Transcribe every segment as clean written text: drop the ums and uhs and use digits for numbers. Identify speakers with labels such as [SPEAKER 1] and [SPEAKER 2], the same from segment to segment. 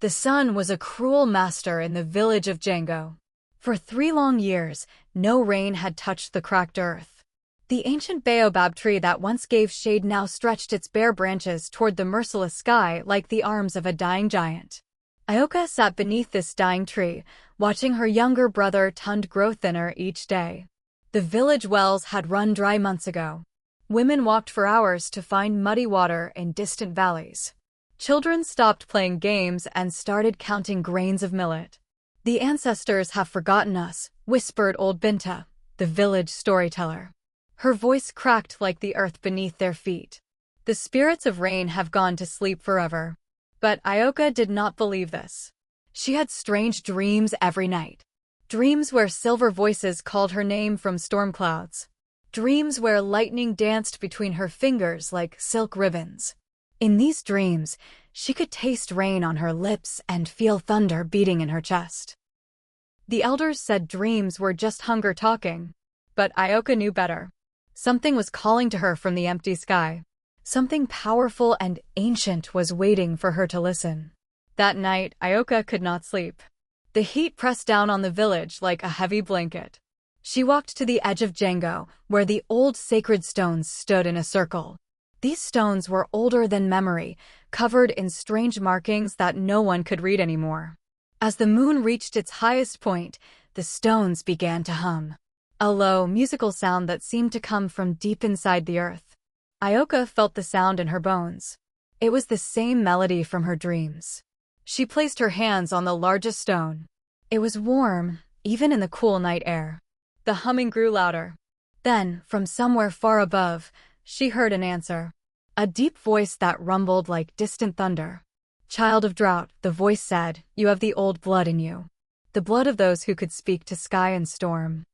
[SPEAKER 1] The sun was a cruel master in the village of Jengo. For 3 long years, no rain had touched the cracked earth. The ancient baobab tree that once gave shade now stretched its bare branches toward the merciless sky like the arms of a dying giant. Ayoka sat beneath this dying tree, watching her younger brother Tund grow thinner each day. The village wells had run dry months ago. Women walked for hours to find muddy water in distant valleys. Children stopped playing games and started counting grains of millet. "The ancestors have forgotten us," whispered old Binta, the village storyteller. Her voice cracked like the earth beneath their feet. "The spirits of rain have gone to sleep forever." But Ayoka did not believe this. She had strange dreams every night. Dreams where silver voices called her name from storm clouds. Dreams where lightning danced between her fingers like silk ribbons. In these dreams, she could taste rain on her lips and feel thunder beating in her chest. The elders said dreams were just hunger talking, but Ayoka knew better. Something was calling to her from the empty sky. Something powerful and ancient was waiting for her to listen. That night, Ayoka could not sleep. The heat pressed down on the village like a heavy blanket. She walked to the edge of Jengo, where the old sacred stones stood in a circle. These stones were older than memory, covered in strange markings that no one could read anymore. As the moon reached its highest point, the stones began to hum. A low, musical sound that seemed to come from deep inside the earth. Ayoka felt the sound in her bones. It was the same melody from her dreams. She placed her hands on the largest stone. It was warm, even in the cool night air. The humming grew louder. Then, from somewhere far above, she heard an answer. A deep voice that rumbled like distant thunder. "Child of drought," the voice said, "you have the old blood in you. The blood of those who could speak to sky and storm."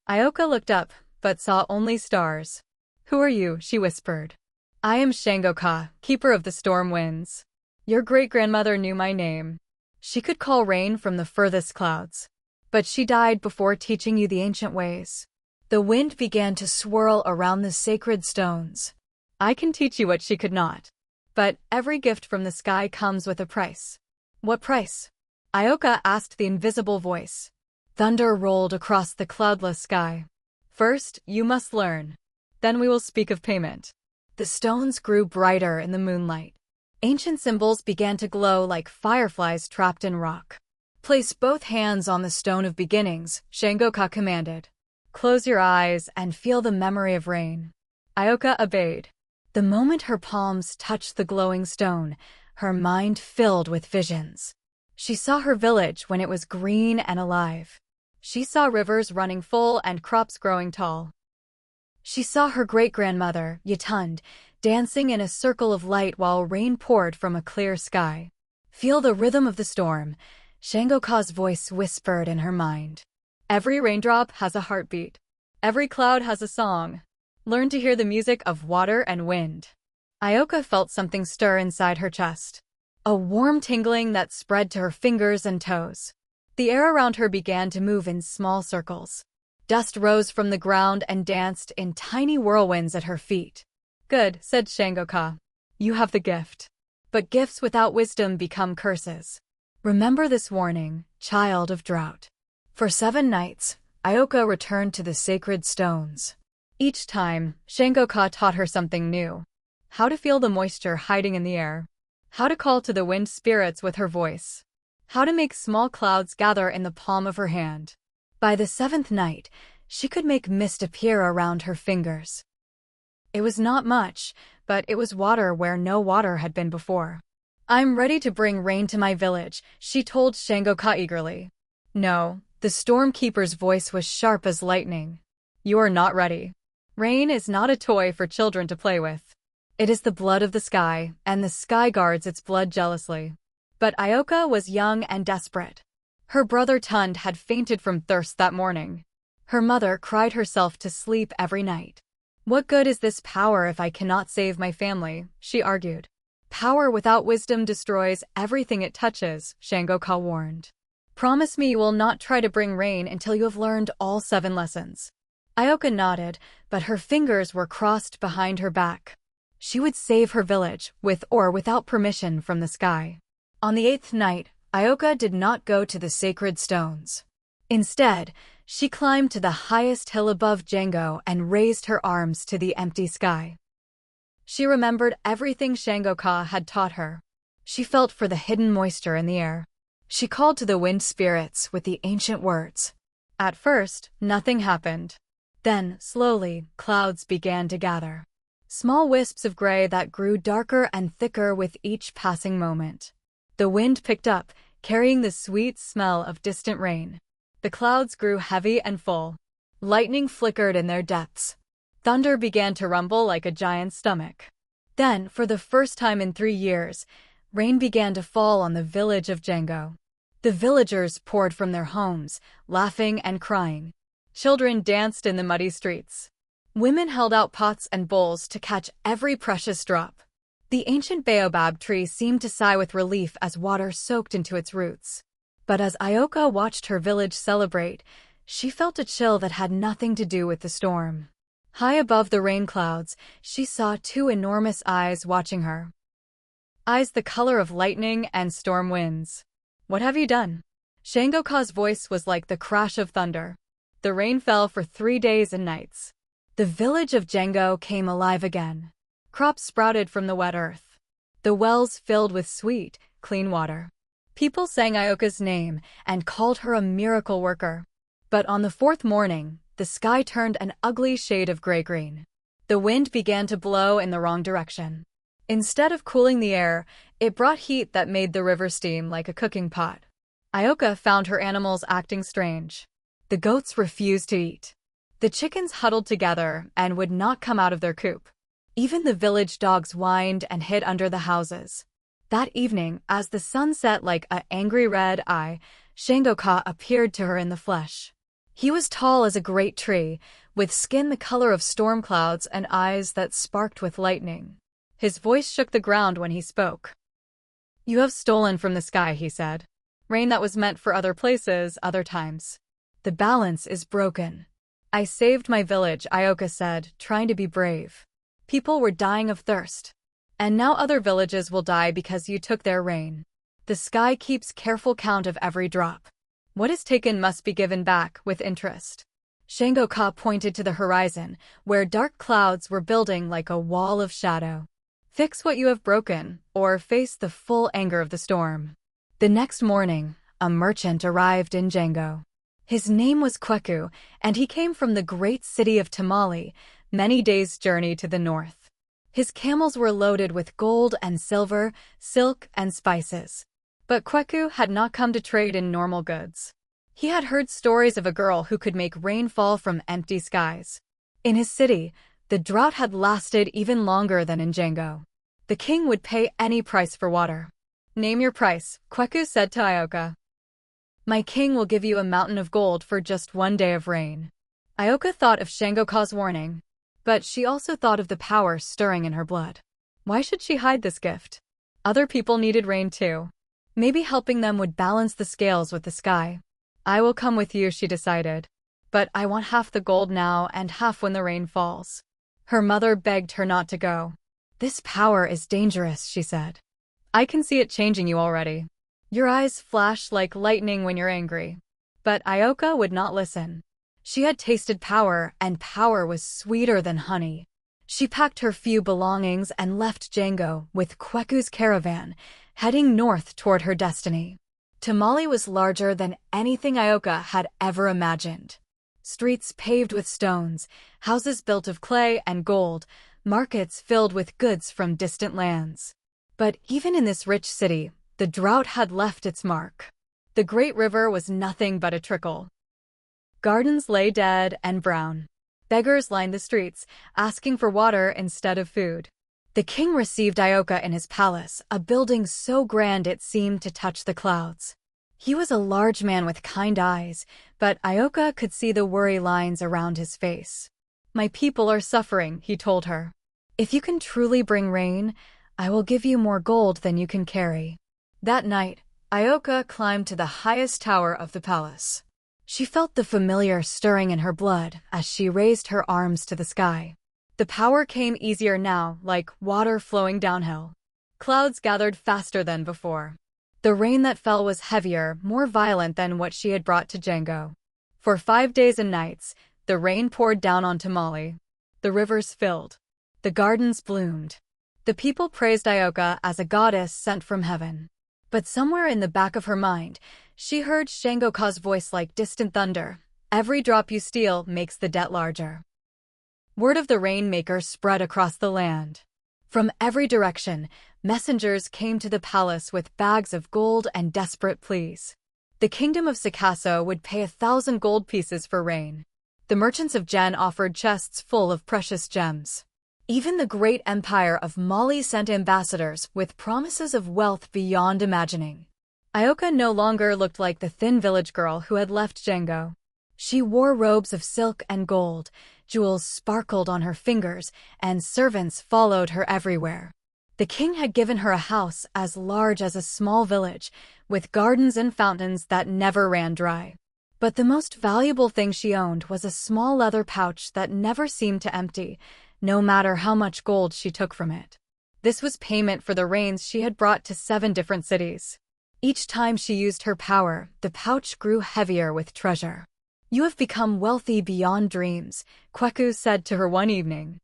[SPEAKER 1] Ayoka looked up, but saw only stars. "Who are you?" she whispered. "I am Shangoka, keeper of the storm winds. Your great-grandmother knew my name. She could call rain from the furthest clouds. But she died before teaching you the ancient ways." The wind began to swirl around the sacred stones. "I can teach you what she could not. But every gift from the sky comes with a price." "What price?" Ayoka asked the invisible voice. Thunder rolled across the cloudless sky. "First, you must learn. Then we will speak of payment." The stones grew brighter in the moonlight. Ancient symbols began to glow like fireflies trapped in rock. "Place both hands on the stone of beginnings," Shangoka commanded. "Close your eyes and feel the memory of rain." Ayoka obeyed. The moment her palms touched the glowing stone, her mind filled with visions. She saw her village when it was green and alive. She saw rivers running full and crops growing tall. She saw her great-grandmother, Yatund, dancing in a circle of light while rain poured from a clear sky. "Feel the rhythm of the storm," Shangoka's voice whispered in her mind. "Every raindrop has a heartbeat. Every cloud has a song. Learn to hear the music of water and wind." Ayoka felt something stir inside her chest. A warm tingling that spread to her fingers and toes. The air around her began to move in small circles. Dust rose from the ground and danced in tiny whirlwinds at her feet. "Good," said Shangoka. "You have the gift. But gifts without wisdom become curses. Remember this warning, child of drought." For 7 nights, Ayoka returned to the sacred stones. Each time, Shangoka taught her something new. How to feel the moisture hiding in the air. How to call to the wind spirits with her voice. How to make small clouds gather in the palm of her hand. By the 7th night, she could make mist appear around her fingers. It was not much, but it was water where no water had been before. "I'm ready to bring rain to my village," she told Shangoka eagerly. "No," the storm keeper's voice was sharp as lightning. "You are not ready. Rain is not a toy for children to play with. It is the blood of the sky, and the sky guards its blood jealously." But Ayoka was young and desperate. Her brother Tund had fainted from thirst that morning. Her mother cried herself to sleep every night. "What good is this power if I cannot save my family?" she argued. "Power without wisdom destroys everything it touches," Shangoka warned. "Promise me you will not try to bring rain until you have learned all 7 lessons." Ayoka nodded, but her fingers were crossed behind her back. She would save her village, with or without permission from the sky. On the 8th night, Ayoka did not go to the sacred stones. Instead, she climbed to the highest hill above Jengo and raised her arms to the empty sky. She remembered everything Shango-ka had taught her. She felt for the hidden moisture in the air. She called to the wind spirits with the ancient words. At first, nothing happened. Then, slowly, clouds began to gather. Small wisps of gray that grew darker and thicker with each passing moment. The wind picked up, carrying the sweet smell of distant rain. The clouds grew heavy and full. Lightning flickered in their depths. Thunder began to rumble like a giant's stomach. Then, for the first time in 3 years, rain began to fall on the village of Jengo. The villagers poured from their homes, laughing and crying. Children danced in the muddy streets. Women held out pots and bowls to catch every precious drop. The ancient baobab tree seemed to sigh with relief as water soaked into its roots. But as Ayoka watched her village celebrate, she felt a chill that had nothing to do with the storm. High above the rain clouds, she saw 2 enormous eyes watching her. Eyes the color of lightning and storm winds. "What have you done?" Shango-ka's voice was like the crash of thunder. The rain fell for 3 days and nights. The village of Jengo came alive again. Crops sprouted from the wet earth. The wells filled with sweet, clean water. People sang Ayoka's name and called her a miracle worker. But on the 4th morning, the sky turned an ugly shade of gray-green. The wind began to blow in the wrong direction. Instead of cooling the air, it brought heat that made the river steam like a cooking pot. Ayoka found her animals acting strange. The goats refused to eat. The chickens huddled together and would not come out of their coop. Even the village dogs whined and hid under the houses. That evening, as the sun set like an angry red eye, Shango-ka appeared to her in the flesh. He was tall as a great tree, with skin the color of storm clouds and eyes that sparked with lightning. His voice shook the ground when he spoke. "You have stolen from the sky," he said. "Rain that was meant for other places, other times. The balance is broken." "I saved my village," Ayoka said, trying to be brave. "People were dying of thirst. And now other villages will die because you took their rain. The sky keeps careful count of every drop. What is taken must be given back with interest." Shango-ka pointed to the horizon, where dark clouds were building like a wall of shadow. "Fix what you have broken, or face the full anger of the storm." The next morning, a merchant arrived in Jengo. His name was Kweku, and he came from the great city of Tamale, many days' journey to the north. His camels were loaded with gold and silver, silk and spices. But Kweku had not come to trade in normal goods. He had heard stories of a girl who could make rain fall from empty skies. In his city, the drought had lasted even longer than in Jengo. The king would pay any price for water. "Name your price," Kweku said to Ayoka. "My king will give you a mountain of gold for just 1 day of rain." Ayoka thought of Shango-ka's warning, but she also thought of the power stirring in her blood. Why should she hide this gift? Other people needed rain too. Maybe helping them would balance the scales with the sky. "I will come with you," she decided. "But I want half the gold now and half when the rain falls." Her mother begged her not to go. "This power is dangerous," she said. "I can see it changing you already. Your eyes flash like lightning when you're angry." But Ayoka would not listen. She had tasted power, and power was sweeter than honey. She packed her few belongings and left Jengo with Kweku's caravan, heading north toward her destiny. Tamale was larger than anything Ayoka had ever imagined. Streets paved with stones, houses built of clay and gold, markets filled with goods from distant lands. But even in this rich city, the drought had left its mark. The great river was nothing but a trickle. Gardens lay dead and brown. Beggars lined the streets, asking for water instead of food. The king received Ayoka in his palace, a building so grand it seemed to touch the clouds. He was a large man with kind eyes, but Ayoka could see the worry lines around his face. "My people are suffering," he told her. "If you can truly bring rain, I will give you more gold than you can carry." That night, Ayoka climbed to the highest tower of the palace. She felt the familiar stirring in her blood as she raised her arms to the sky. The power came easier now, like water flowing downhill. Clouds gathered faster than before. The rain that fell was heavier, more violent than what she had brought to Jengo. For 5 days and nights, the rain poured down onto Molly. The rivers filled. The gardens bloomed. The people praised Ayoka as a goddess sent from heaven. But somewhere in the back of her mind, she heard Jengo's voice like distant thunder. Every drop you steal makes the debt larger. Word of the rainmaker spread across the land. From every direction, messengers came to the palace with bags of gold and desperate pleas. The kingdom of Sikasso would pay 1,000 gold pieces for rain. The merchants of Gen offered chests full of precious gems. Even the great empire of Mali sent ambassadors with promises of wealth beyond imagining. Ayoka no longer looked like the thin village girl who had left Jengo. She wore robes of silk and gold, jewels sparkled on her fingers, and servants followed her everywhere. The king had given her a house as large as a small village, with gardens and fountains that never ran dry. But the most valuable thing she owned was a small leather pouch that never seemed to empty, no matter how much gold she took from it. This was payment for the rains she had brought to 7 different cities. Each time she used her power, the pouch grew heavier with treasure. "You have become wealthy beyond dreams," Kweku said to her one evening.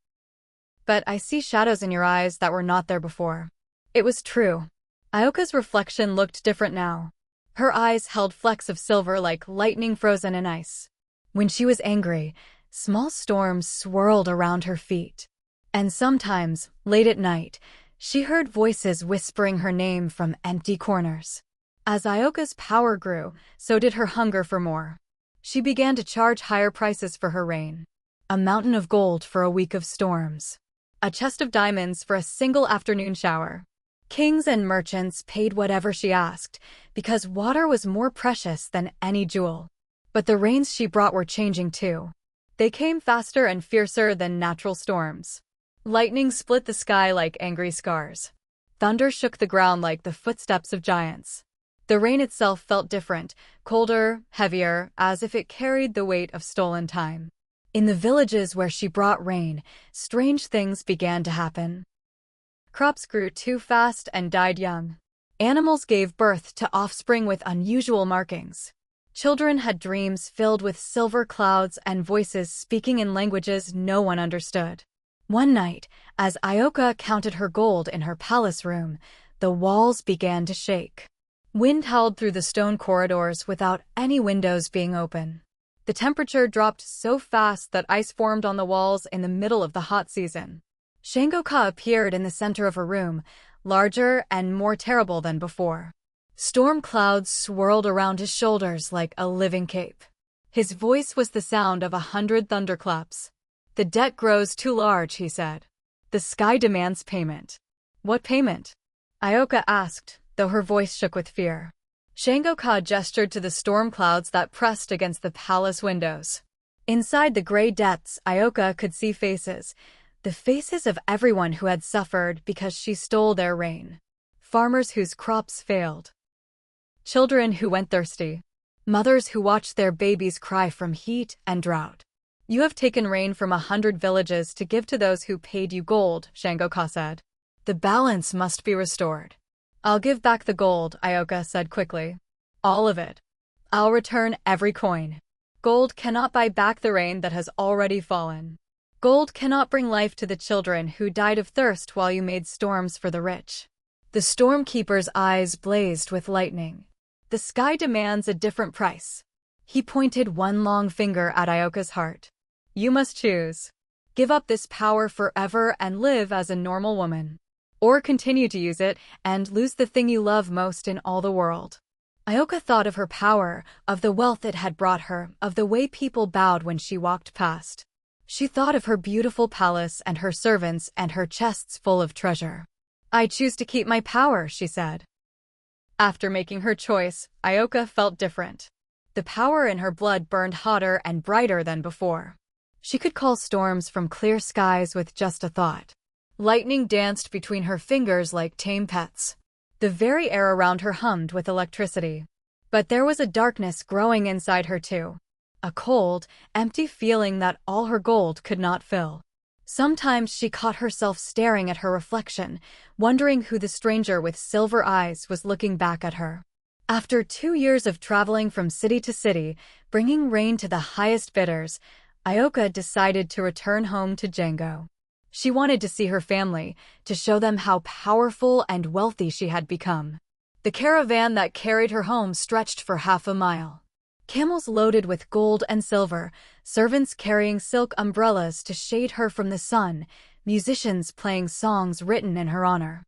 [SPEAKER 1] "But I see shadows in your eyes that were not there before." It was true. Ayoka's reflection looked different now. Her eyes held flecks of silver like lightning frozen in ice. When she was angry, small storms swirled around her feet. And sometimes, late at night, she heard voices whispering her name from empty corners. As Ayoka's power grew, so did her hunger for more. She began to charge higher prices for her rain. A mountain of gold for a week of storms. A chest of diamonds for a single afternoon shower. Kings and merchants paid whatever she asked, because water was more precious than any jewel. But the rains she brought were changing too. They came faster and fiercer than natural storms. Lightning split the sky like angry scars. Thunder shook the ground like the footsteps of giants. The rain itself felt different, colder, heavier, as if it carried the weight of stolen time. In the villages where she brought rain, strange things began to happen. Crops grew too fast and died young. Animals gave birth to offspring with unusual markings. Children had dreams filled with silver clouds and voices speaking in languages no one understood. One night, as Ayoka counted her gold in her palace room, the walls began to shake. Wind howled through the stone corridors without any windows being open. The temperature dropped so fast that ice formed on the walls in the middle of the hot season. Jengo appeared in the center of her room, larger and more terrible than before. Storm clouds swirled around his shoulders like a living cape. His voice was the sound of 100 thunderclaps. "The debt grows too large," he said. "The sky demands payment." "What payment?" Ayoka asked, though her voice shook with fear. Jengo gestured to the storm clouds that pressed against the palace windows. Inside the gray depths, Ayoka could see faces. The faces of everyone who had suffered because she stole their rain. Farmers whose crops failed. Children who went thirsty. Mothers who watched their babies cry from heat and drought. "You have taken rain from 100 villages to give to those who paid you gold," Jengo said. "The balance must be restored." "I'll give back the gold," Ayoka said quickly. "All of it. I'll return every coin. Gold cannot buy back the rain that has already fallen. Gold cannot bring life to the children who died of thirst while you made storms for the rich." The stormkeeper's eyes blazed with lightning. "The sky demands a different price." He pointed one long finger at Ayoka's heart. "You must choose. Give up this power forever and live as a normal woman. Or continue to use it and lose the thing you love most in all the world." Ayoka thought of her power, of the wealth it had brought her, of the way people bowed when she walked past. She thought of her beautiful palace and her servants and her chests full of treasure. "I choose to keep my power," she said. After making her choice, Ayoka felt different. The power in her blood burned hotter and brighter than before. She could call storms from clear skies with just a thought. Lightning danced between her fingers like tame pets. The very air around her hummed with electricity. But there was a darkness growing inside her too. A cold, empty feeling that all her gold could not fill. Sometimes she caught herself staring at her reflection, wondering who the stranger with silver eyes was looking back at her. After 2 years of traveling from city to city, bringing rain to the highest bidders, Ayoka decided to return home to Jengo. She wanted to see her family, to show them how powerful and wealthy she had become. The caravan that carried her home stretched for half a mile. Camels loaded with gold and silver, servants carrying silk umbrellas to shade her from the sun, musicians playing songs written in her honor.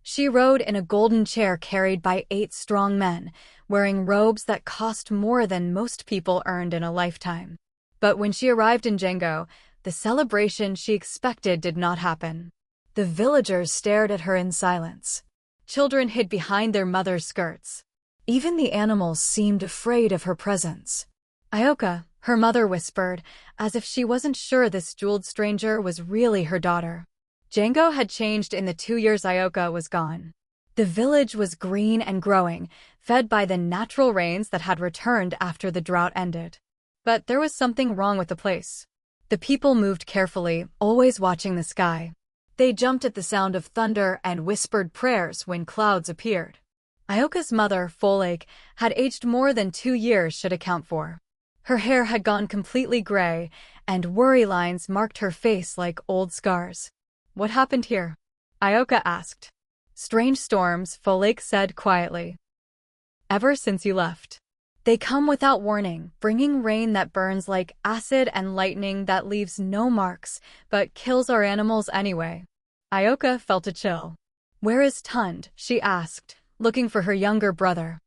[SPEAKER 1] She rode in a golden chair carried by 8 strong men, wearing robes that cost more than most people earned in a lifetime. But when she arrived in Jengo, the celebration she expected did not happen. The villagers stared at her in silence. Children hid behind their mothers' skirts. Even the animals seemed afraid of her presence. "Ayoka," her mother whispered, as if she wasn't sure this jeweled stranger was really her daughter. Jengo had changed in the 2 years Ayoka was gone. The village was green and growing, fed by the natural rains that had returned after the drought ended. But there was something wrong with the place. The people moved carefully, always watching the sky. They jumped at the sound of thunder and whispered prayers when clouds appeared. Ayoka's mother, Folake, had aged more than 2 years should account for. Her hair had gone completely gray, and worry lines marked her face like old scars. "What happened here?" Ayoka asked. "Strange storms," Folake said quietly. "Ever since you left. They come without warning, bringing rain that burns like acid and lightning that leaves no marks, but kills our animals anyway." Ayoka felt a chill. "Where is Tund?" she asked, looking for her younger brother.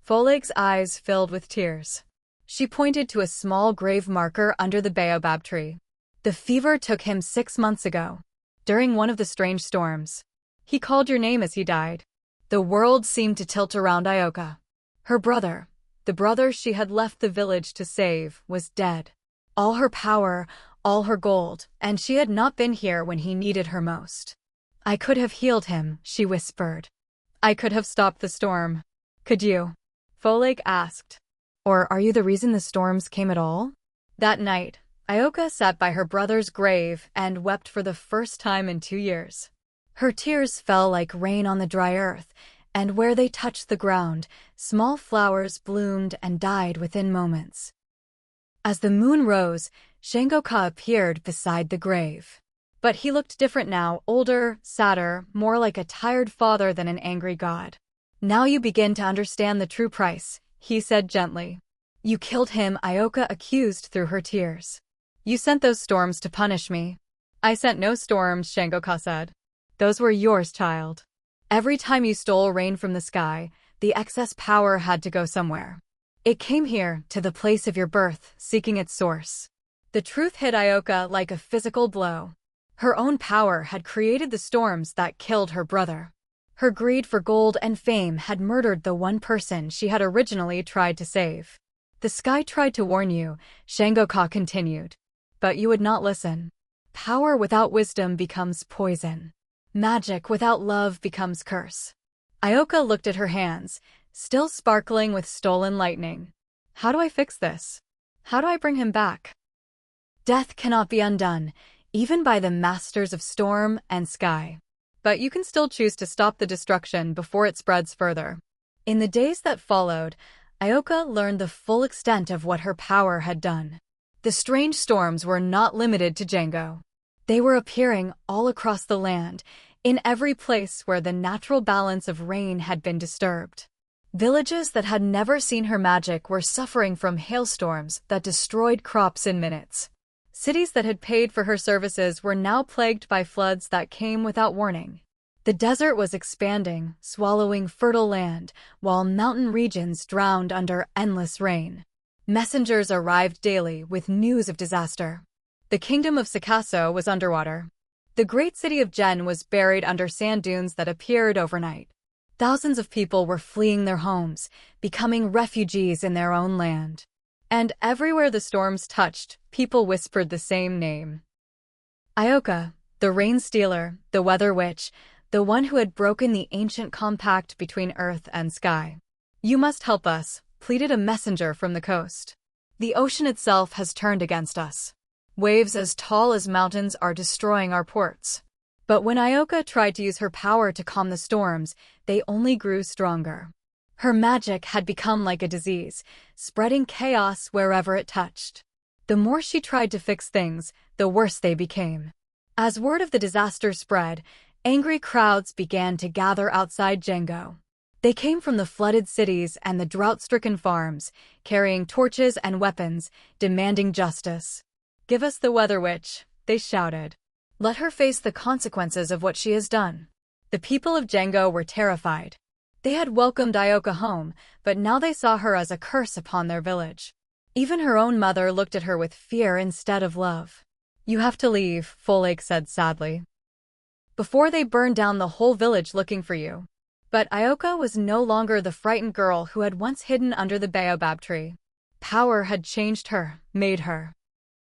[SPEAKER 1] Folake's eyes filled with tears. She pointed to a small grave marker under the baobab tree. "The fever took him 6 months ago, during one of the strange storms. He called your name as he died." The world seemed to tilt around Ayoka. Her brother, the brother she had left the village to save, was dead. All her power, all her gold, and she had not been here when he needed her most. "I could have healed him," she whispered. "I could have stopped the storm." "Could you?" Folake asked. "Or are you the reason the storms came at all?" That night, Ayoka sat by her brother's grave and wept for the first time in 2 years. Her tears fell like rain on the dry earth, and where they touched the ground, small flowers bloomed and died within moments. As the moon rose, Shangoka appeared beside the grave. But he looked different now, older, sadder, more like a tired father than an angry god. "Now you begin to understand the true price," he said gently. "You killed him," Ayoka accused through her tears. "You sent those storms to punish me." "I sent no storms," Shangoka said. "Those were yours, child. Every time you stole rain from the sky, the excess power had to go somewhere. It came here, to the place of your birth, seeking its source." The truth hit Ayoka like a physical blow. Her own power had created the storms that killed her brother. Her greed for gold and fame had murdered the one person she had originally tried to save. "The sky tried to warn you," Shangoka continued. "But you would not listen. Power without wisdom becomes poison. Magic without love becomes curse." Ayoka looked at her hands, still sparkling with stolen lightning. "How do I fix this? How do I bring him back?" Death cannot be undone, even by the masters of storm and sky. But you can still choose to stop the destruction before it spreads further. In the days that followed, Ayoka learned the full extent of what her power had done. The strange storms were not limited to Jengo. They were appearing all across the land, in every place where the natural balance of rain had been disturbed. Villages that had never seen her magic were suffering from hailstorms that destroyed crops in minutes. Cities that had paid for her services were now plagued by floods that came without warning. The desert was expanding, swallowing fertile land, while mountain regions drowned under endless rain. Messengers arrived daily with news of disaster. The kingdom of Sikasso was underwater. The great city of Jen was buried under sand dunes that appeared overnight. Thousands of people were fleeing their homes, becoming refugees in their own land. And everywhere the storms touched, people whispered the same name. Ayoka, the rain stealer, the weather witch, the one who had broken the ancient compact between earth and sky. "You must help us," pleaded a messenger from the coast. "The ocean itself has turned against us." Waves as tall as mountains are destroying our ports. But when Ayoka tried to use her power to calm the storms, they only grew stronger. Her magic had become like a disease, spreading chaos wherever it touched. The more she tried to fix things, the worse they became. As word of the disaster spread, angry crowds began to gather outside Jengo. They came from the flooded cities and the drought-stricken farms, carrying torches and weapons, demanding justice. "Give us the Weather Witch," they shouted. "Let her face the consequences of what she has done." The people of Jengo were terrified. They had welcomed Ayoka home, but now they saw her as a curse upon their village. Even her own mother looked at her with fear instead of love. "You have to leave," Folake said sadly, "before they burn down the whole village looking for you." But Ayoka was no longer the frightened girl who had once hidden under the baobab tree. Power had changed her, made her.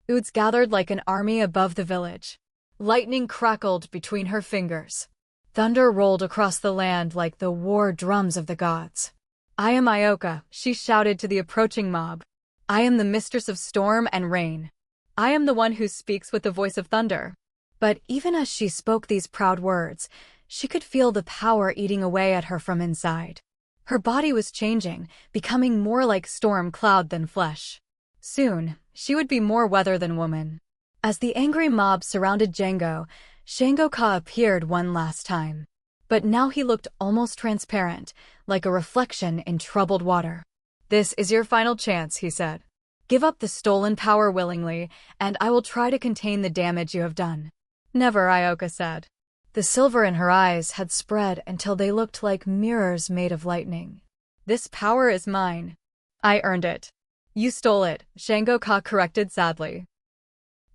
[SPEAKER 1] Oods gathered like an army above the village. Lightning crackled between her fingers. Thunder rolled across the land like the war drums of the gods. "I am Ayoka," she shouted to the approaching mob. "I am the mistress of storm and rain. I am the one who speaks with the voice of thunder." But even as she spoke these proud words, she could feel the power eating away at her from inside. Her body was changing, becoming more like storm cloud than flesh. Soon, she would be more weather than woman. As the angry mob surrounded Jengo, Shangoka appeared one last time. But now he looked almost transparent, like a reflection in troubled water. "This is your final chance," he said. "Give up the stolen power willingly, and I will try to contain the damage you have done." "Never," Ayoka said. The silver in her eyes had spread until they looked like mirrors made of lightning. "This power is mine. I earned it." "You stole it," Shangoka corrected sadly.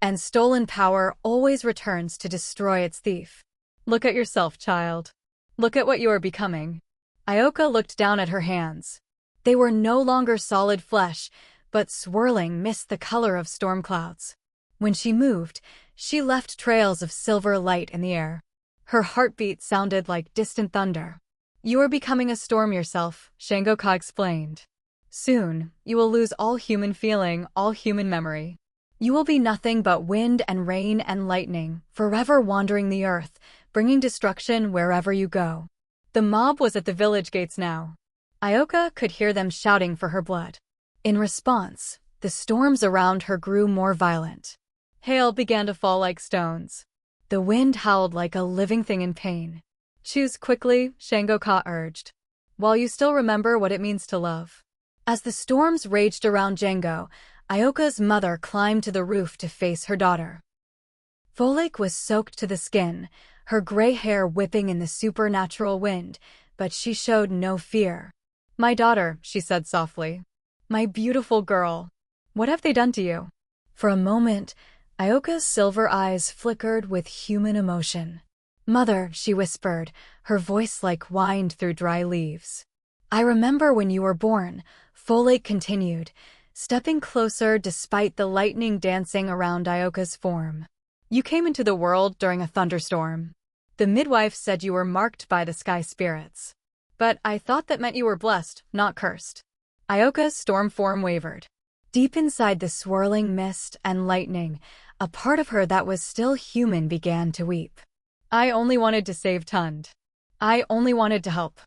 [SPEAKER 1] "And stolen power always returns to destroy its thief. Look at yourself, child. Look at what you are becoming." Ayoka looked down at her hands. They were no longer solid flesh, but swirling mist the color of storm clouds. When she moved, she left trails of silver light in the air. Her heartbeat sounded like distant thunder. "You are becoming a storm yourself," Shangoka explained. "Soon, you will lose all human feeling, all human memory. You will be nothing but wind and rain and lightning, forever wandering the earth, bringing destruction wherever you go." The mob was at the village gates now. Ayoka could hear them shouting for her blood. In response, the storms around her grew more violent. Hail began to fall like stones. The wind howled like a living thing in pain. "Choose quickly," Shangoka urged, "while you still remember what it means to love." As the storms raged around Jengo, Ayoka's mother climbed to the roof to face her daughter. Folake was soaked to the skin, her gray hair whipping in the supernatural wind, but she showed no fear. "My daughter," she said softly. "My beautiful girl. What have they done to you?" For a moment, Ayoka's silver eyes flickered with human emotion. "Mother," she whispered, her voice like wind through dry leaves. "I remember when you were born," Folake continued, stepping closer despite the lightning dancing around Ayoka's form. "You came into the world during a thunderstorm. The midwife said you were marked by the sky spirits. But I thought that meant you were blessed, not cursed." Ayoka's storm form wavered. Deep inside the swirling mist and lightning, a part of her that was still human began to weep. "I only wanted to save Tund. I only wanted to help.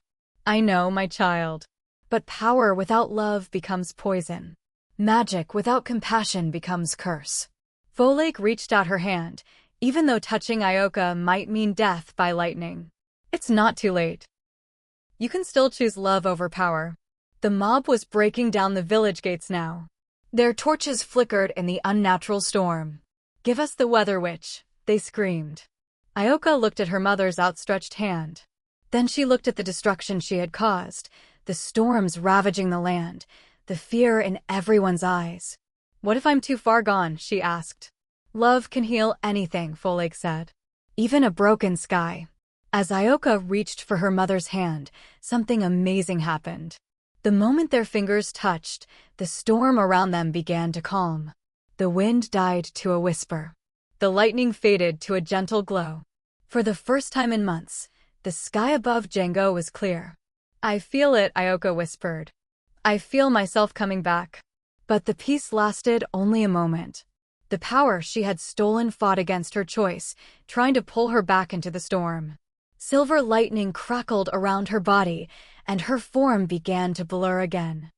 [SPEAKER 1] I know, my child. But power without love becomes poison. Magic without compassion becomes curse." Folake reached out her hand, even though touching Ayoka might mean death by lightning. "It's not too late. You can still choose love over power." The mob was breaking down the village gates now. Their torches flickered in the unnatural storm. "Give us the Weather Witch," they screamed. Ayoka looked at her mother's outstretched hand. Then she looked at the destruction she had caused, the storms ravaging the land, the fear in everyone's eyes. "What if I'm too far gone?" she asked. "Love can heal anything," Folake said. "Even a broken sky." As Ayoka reached for her mother's hand, something amazing happened. The moment their fingers touched, the storm around them began to calm. The wind died to a whisper. The lightning faded to a gentle glow. For the first time in months, the sky above Jengo was clear. "I feel it," Ayoka whispered. "I feel myself coming back." But the peace lasted only a moment. The power she had stolen fought against her choice, trying to pull her back into the storm. Silver lightning crackled around her body, and her form began to blur again.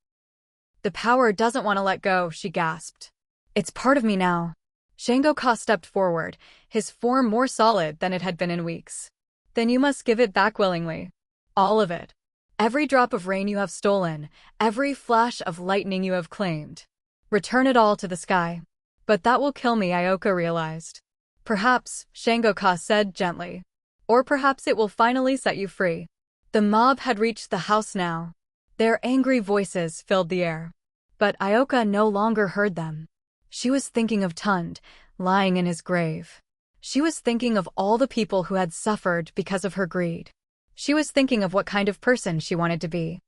[SPEAKER 1] The power doesn't want to let go, she gasped. It's part of me now. Jengo stepped forward, his form more solid than it had been in weeks. Then you must give it back willingly. All of it. Every drop of rain you have stolen, every flash of lightning you have claimed. Return it all to the sky. But that will kill me, Ayoka realized. Perhaps, Jengo said gently. Or perhaps it will finally set you free. The mob had reached the house now. Their angry voices filled the air. But Ayoka no longer heard them. She was thinking of Tund, lying in his grave. She was thinking of all the people who had suffered because of her greed. She was thinking of what kind of person she wanted to be.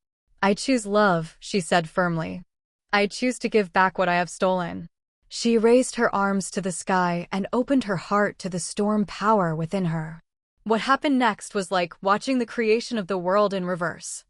[SPEAKER 1] I choose love, she said firmly. I choose to give back what I have stolen. She raised her arms to the sky and opened her heart to the storm power within her. What happened next was like watching the creation of the world in reverse.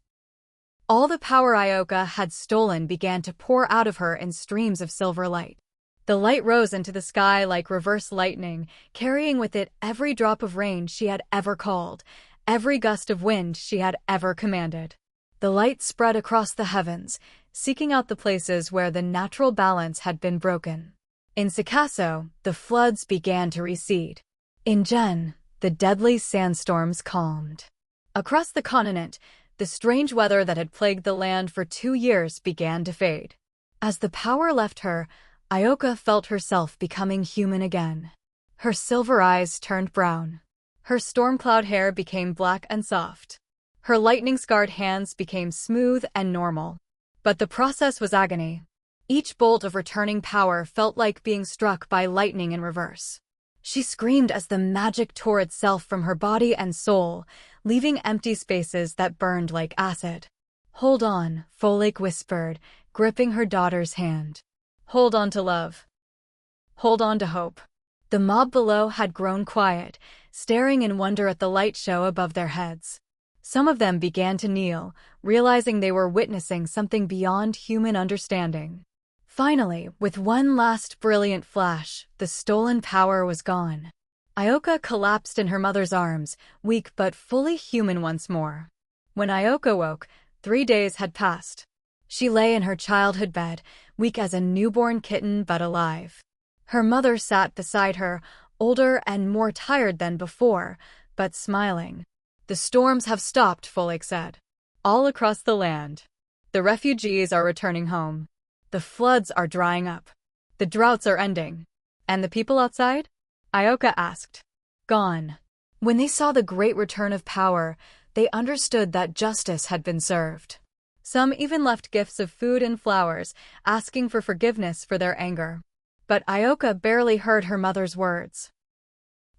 [SPEAKER 1] All the power Ayoka had stolen began to pour out of her in streams of silver light. The light rose into the sky like reverse lightning, carrying with it every drop of rain she had ever called, every gust of wind she had ever commanded. The light spread across the heavens, seeking out the places where the natural balance had been broken. In Sikasso, the floods began to recede. In Jen, the deadly sandstorms calmed. Across the continent, the strange weather that had plagued the land for 2 years began to fade. As the power left her, Ayoka felt herself becoming human again. Her silver eyes turned brown. Her storm cloud hair became black and soft. Her lightning-scarred hands became smooth and normal. But the process was agony. Each bolt of returning power felt like being struck by lightning in reverse. She screamed as the magic tore itself from her body and soul, leaving empty spaces that burned like acid. Hold on, Folake whispered, gripping her daughter's hand. Hold on to love. Hold on to hope. The mob below had grown quiet, staring in wonder at the light show above their heads. Some of them began to kneel, realizing they were witnessing something beyond human understanding. Finally, with one last brilliant flash, the stolen power was gone. Ayoka collapsed in her mother's arms, weak but fully human once more. When Ayoka woke, 3 days had passed. She lay in her childhood bed, weak as a newborn kitten but alive. Her mother sat beside her, older and more tired than before, but smiling. The storms have stopped, Folake said. All across the land. The refugees are returning home. The floods are drying up. The droughts are ending. And the people outside? Ayoka asked. Gone. When they saw the great return of power, they understood that justice had been served. Some even left gifts of food and flowers, asking for forgiveness for their anger. But Ayoka barely heard her mother's words.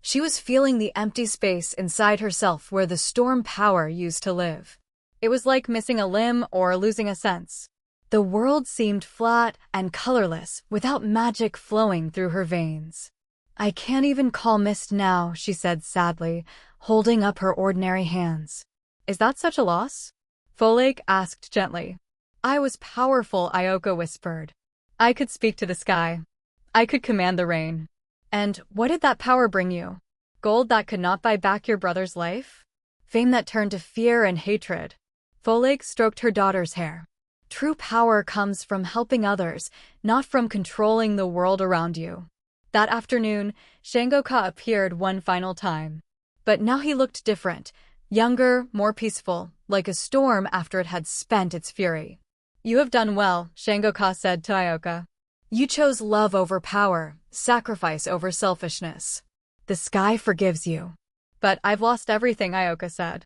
[SPEAKER 1] She was feeling the empty space inside herself where the storm power used to live. It was like missing a limb or losing a sense. The world seemed flat and colorless, without magic flowing through her veins. I can't even call mist now, she said sadly, holding up her ordinary hands. Is that such a loss? Folake asked gently. I was powerful, Ayoka whispered. I could speak to the sky. I could command the rain. And what did that power bring you? Gold that could not buy back your brother's life? Fame that turned to fear and hatred? Folake stroked her daughter's hair. True power comes from helping others, not from controlling the world around you. That afternoon, Jengo appeared one final time. But now he looked different, younger, more peaceful, like a storm after it had spent its fury. You have done well, Jengo said to Ayoka. You chose love over power, sacrifice over selfishness. The sky forgives you. But I've lost everything, Ayoka said.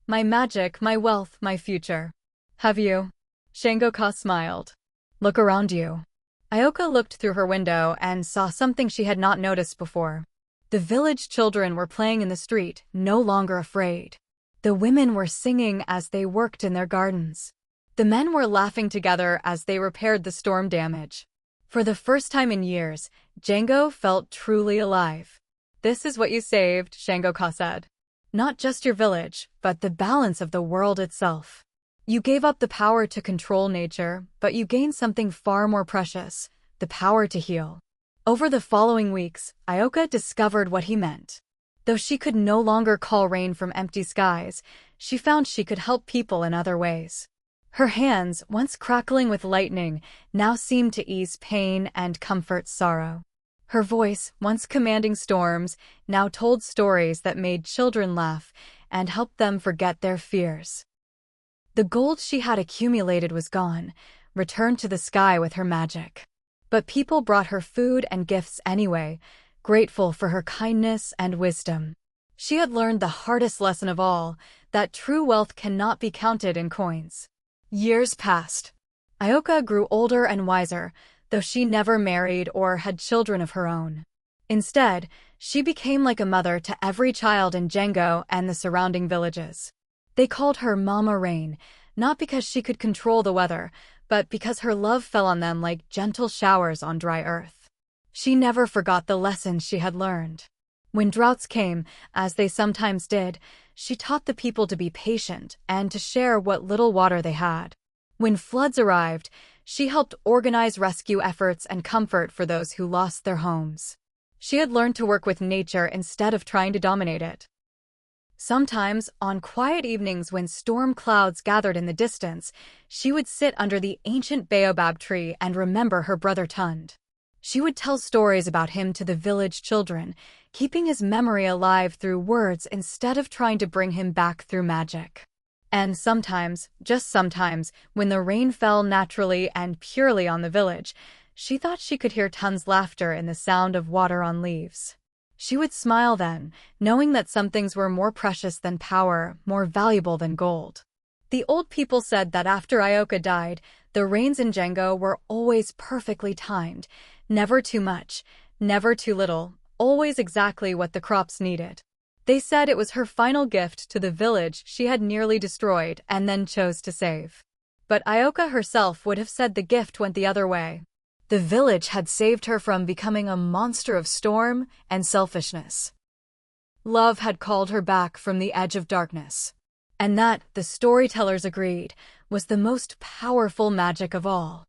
[SPEAKER 1] My magic, my wealth, my future. Have you? Jengo smiled. Look around you. Ayoka looked through her window and saw something she had not noticed before. The village children were playing in the street, no longer afraid. The women were singing as they worked in their gardens. The men were laughing together as they repaired the storm damage. For the first time in years, Jengo felt truly alive. This is what you saved, Jengo said. Not just your village, but the balance of the world itself. You gave up the power to control nature, but you gained something far more precious, the power to heal. Over the following weeks, Ayoka discovered what he meant. Though she could no longer call rain from empty skies, she found she could help people in other ways. Her hands, once crackling with lightning, now seemed to ease pain and comfort sorrow. Her voice, once commanding storms, now told stories that made children laugh and helped them forget their fears. The gold she had accumulated was gone, returned to the sky with her magic. But people brought her food and gifts anyway, grateful for her kindness and wisdom. She had learned the hardest lesson of all, that true wealth cannot be counted in coins. Years passed. Ayoka grew older and wiser, though she never married or had children of her own. Instead, she became like a mother to every child in Jengo and the surrounding villages. They called her Mama Rain, not because she could control the weather, but because her love fell on them like gentle showers on dry earth. She never forgot the lessons she had learned. When droughts came, as they sometimes did, she taught the people to be patient and to share what little water they had. When floods arrived, she helped organize rescue efforts and comfort for those who lost their homes. She had learned to work with nature instead of trying to dominate it. Sometimes, on quiet evenings when storm clouds gathered in the distance, she would sit under the ancient baobab tree and remember her brother Tund. She would tell stories about him to the village children, keeping his memory alive through words instead of trying to bring him back through magic. And sometimes, just sometimes, when the rain fell naturally and purely on the village, she thought she could hear Tund's laughter in the sound of water on leaves. She would smile then, knowing that some things were more precious than power, more valuable than gold. The old people said that after Ayoka died, the rains in Jengo were always perfectly timed, never too much, never too little, always exactly what the crops needed. They said it was her final gift to the village she had nearly destroyed and then chose to save. But Ayoka herself would have said the gift went the other way. The village had saved her from becoming a monster of storm and selfishness. Love had called her back from the edge of darkness. And that, the storytellers agreed, was the most powerful magic of all.